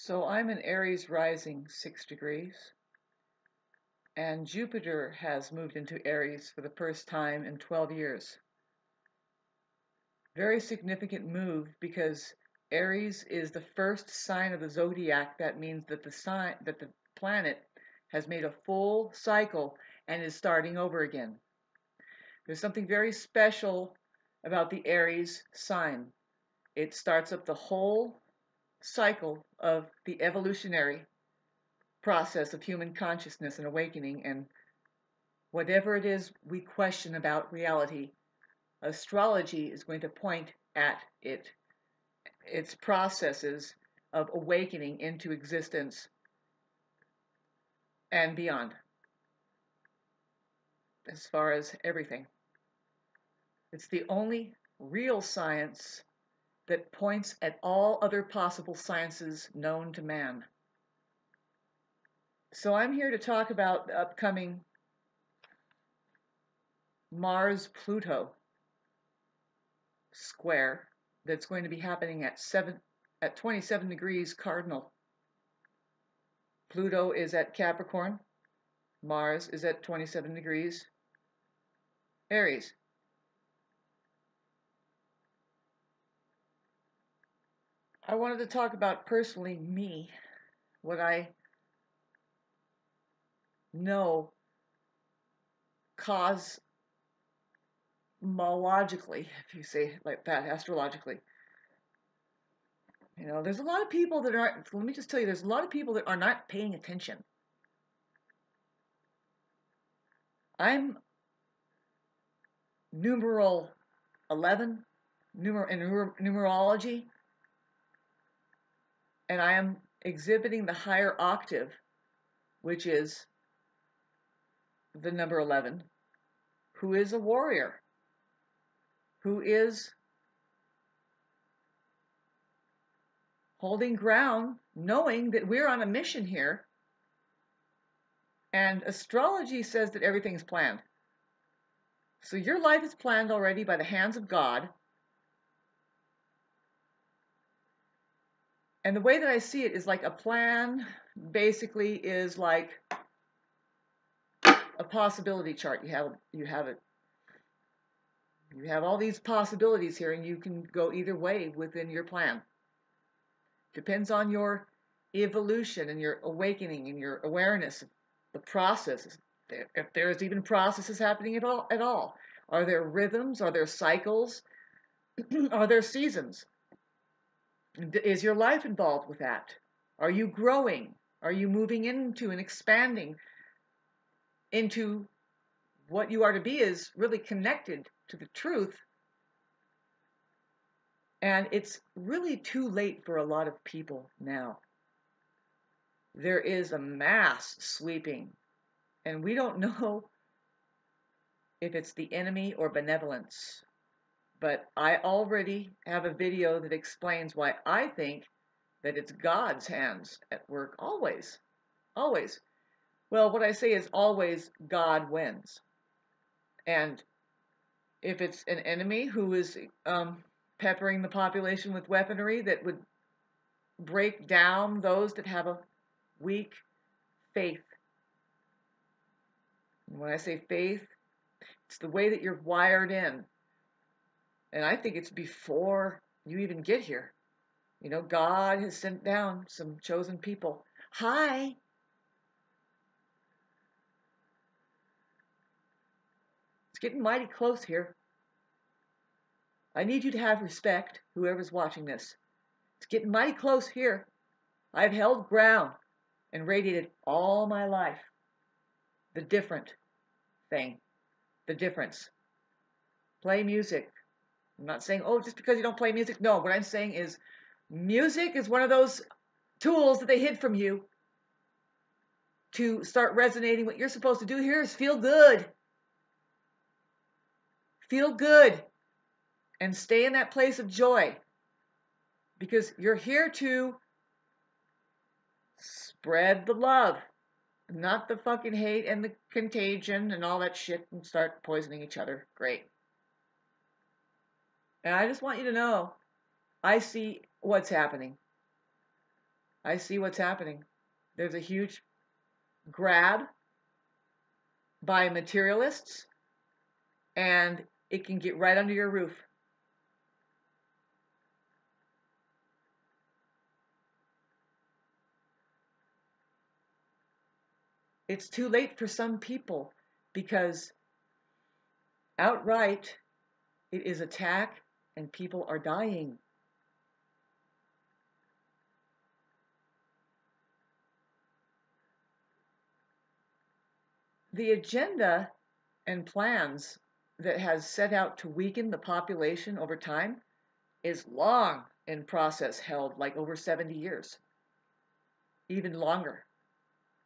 So I'm an Aries rising 6 degrees, and Jupiter has moved into Aries for the first time in 12 years. Very significant move because Aries is the first sign of the zodiac. That means that the planet has made a full cycle and is starting over again. There's something very special about the Aries sign. It starts up the whole cycle of the evolutionary process of human consciousness and awakening, and whatever it is we question about reality, astrology is going to point at its processes of awakening into existence and beyond, as far as everything. It's the only real science that points at all other possible sciences known to man. So I'm here to talk about the upcoming Mars-Pluto square that's going to be happening at 27 degrees cardinal. Pluto is at Capricorn. Mars is at 27 degrees Aries. I wanted to talk about personally me, what I know cosmologically, if you say it like that, astrologically. You know, there's a lot of people that aren't, let me just tell you, there's a lot of people that are not paying attention. I'm numeral 11, in numerology, and I am exhibiting the higher octave, which is the number 11, who is a warrior, who is holding ground, knowing that we're on a mission here. And astrology says that everything's planned. So your life is planned already by the hands of God. And the way that I see it is like a plan basically is like a possibility chart. You have all these possibilities here, and you can go either way within your plan. Depends on your evolution and your awakening and your awareness of the processes. If there's even processes happening at all. Are there rhythms? Are there cycles? Are there seasons? Is your life involved with that? Are you growing? Are you moving into and expanding into what you are to be is really connected to the truth? And it's really too late for a lot of people now. There is a mass sweeping, and we don't know if it's the enemy or benevolence. But I already have a video that explains why I think that it's God's hands at work always. Always. Well, what I say is always God wins. And if it's an enemy who is peppering the population with weaponry that would break down those that have a weak faith. And when I say faith, it's the way that you're wired in. And I think it's before you even get here. You know, God has sent down some chosen people. Hi! It's getting mighty close here. I need you to have respect, whoever's watching this. It's getting mighty close here. I've held ground and radiated all my life. The different thing. The difference. Play music. I'm not saying, oh, just because you don't play music. No, what I'm saying is music is one of those tools that they hid from you to start resonating. What you're supposed to do here is feel good. Feel good. And stay in that place of joy. Because you're here to spread the love. Not the fucking hate and the contagion and all that shit and start poisoning each other. Great. And I just want you to know, I see what's happening. I see what's happening. There's a huge grab by materialists, and it can get right under your roof. It's too late for some people because outright it is attack and people are dying. The agenda and plans that has set out to weaken the population over time is long in process, held like over 70 years, even longer.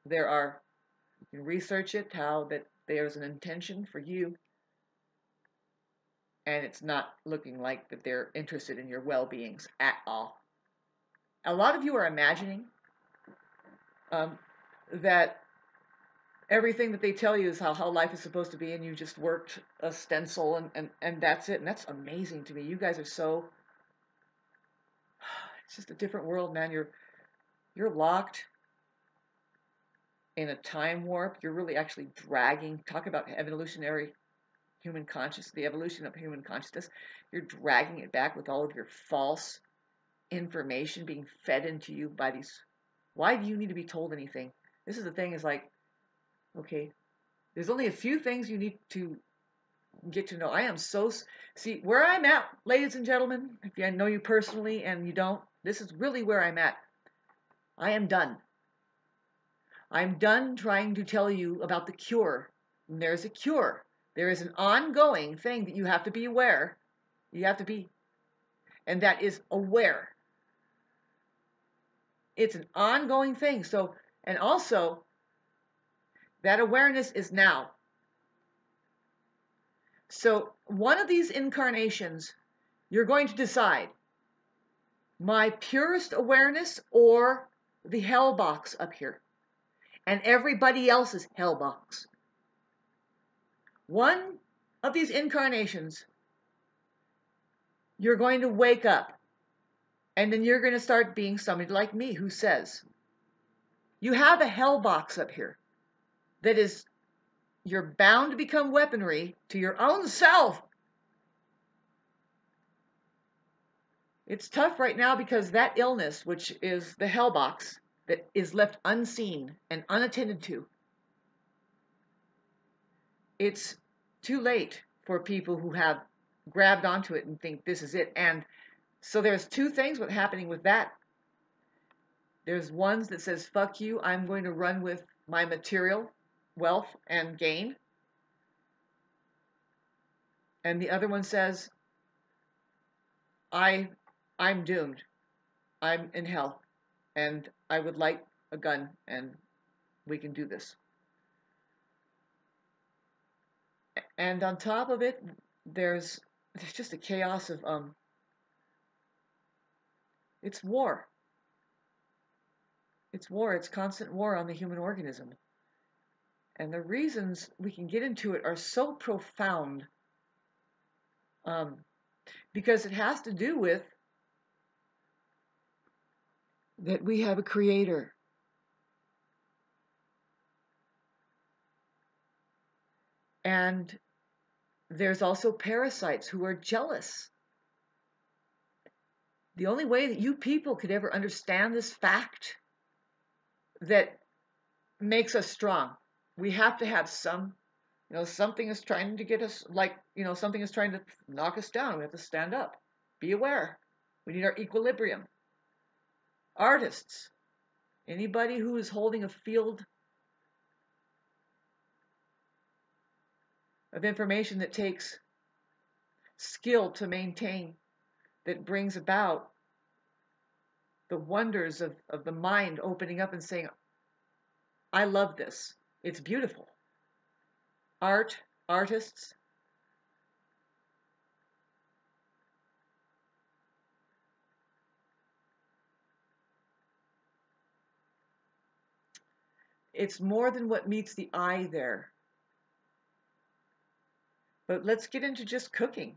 There are, you can research it, how that there's an intention for you, and it's not looking like that they're interested in your well-beings at all. A lot of you are imagining that everything that they tell you is how life is supposed to be, and you just worked a stencil and that's it. And that's amazing to me. You guys are so, it's just a different world, man. You're locked in a time warp. You're really actually dragging, talk about evolutionary human consciousness, the evolution of human consciousness. You're dragging it back with all of your false information being fed into you by these. Why do you need to be told anything? This is the thing, is like, okay, there's only a few things you need to get to know. I am so, see, where I'm at, ladies and gentlemen, if I know you personally and you don't, this is really where I'm at. I am done. I'm done trying to tell you about the cure. And there's a cure. There is an ongoing thing that you have to be aware. You have to be, and that is aware. It's an ongoing thing. So, and also, that awareness is now. So, one of these incarnations, you're going to decide my purest awareness or the hell box up here and everybody else's hell box. One of these incarnations, you're going to wake up, and then you're going to start being somebody like me who says, you have a hell box up here that is, you're bound to become weaponry to your own self. It's tough right now because that illness, which is the hell box, that is left unseen and unattended to, it's too late for people who have grabbed onto it and think this is it. And so there's two things what's happening with that. There's ones that says, fuck you, I'm going to run with my material wealth and gain. And the other one says, I'm doomed. I'm in hell. And I would like a gun and we can do this. And on top of it, there's just a chaos of it's war. It's war. It's constant war on the human organism. And the reasons we can get into it are so profound, because it has to do with that we have a creator. And there's also parasites who are jealous. The only way that you people could ever understand this fact that makes us strong, we have to have some, something is trying to get us, like, something is trying to knock us down. We have to stand up. Be aware. We need our equilibrium. Artists, anybody who is holding a field of information that takes skill to maintain, that brings about the wonders of the mind opening up and saying, I love this. It's beautiful. Artists, it's more than what meets the eye there. But let's get into just cooking.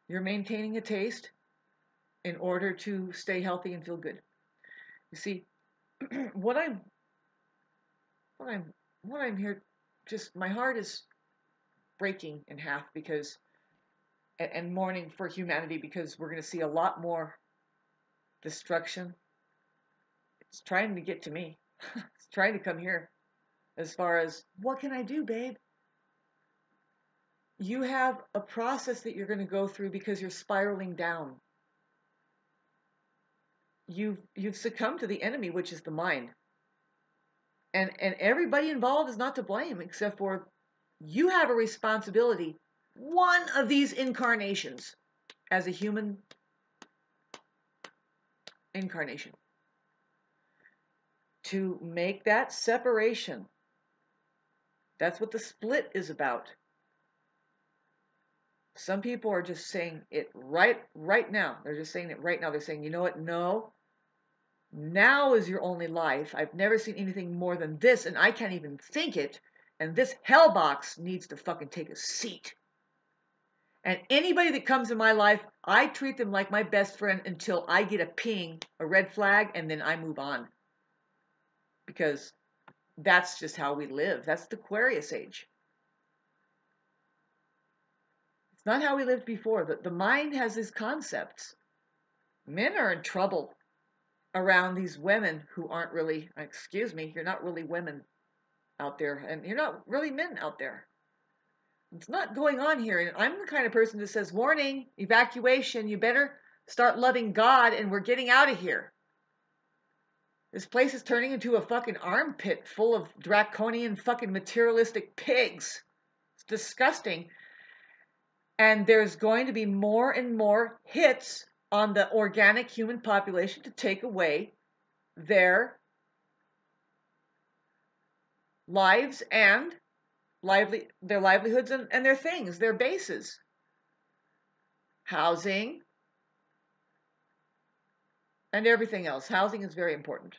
You're maintaining a taste. in order to stay healthy and feel good. You see, what I'm what I'm what I'm here, just my heart is breaking in half because and mourning for humanity because we're going to see a lot more destruction. It's trying to get to me. It's trying to come here. As far as what can I do, babe? You have a process that you're going to go through because you're spiraling down. You've succumbed to the enemy, which is the mind. And everybody involved is not to blame except for you have a responsibility one of these incarnations as a human incarnation to make that separation. That's what the split is about. Some people are just saying it right now. They're just saying it right now. They're saying, you know what? No. Now is your only life. I've never seen anything more than this, and I can't even think it. And this hellbox needs to fucking take a seat. And anybody that comes in my life, I treat them like my best friend until I get a ping, a red flag, and then I move on. Because that's just how we live. That's the Aquarius age. It's not how we lived before. The mind has these concepts. Men are in trouble around these women who aren't really, excuse me, you're not really women out there, and you're not really men out there. It's not going on here. And I'm the kind of person that says, warning, evacuation, you better start loving God and we're getting out of here. This place is turning into a fucking armpit full of draconian fucking materialistic pigs. It's disgusting. And there's going to be more and more hits on the organic human population to take away their lives and their livelihoods and their things, their bases. Housing and everything else. Housing is very important.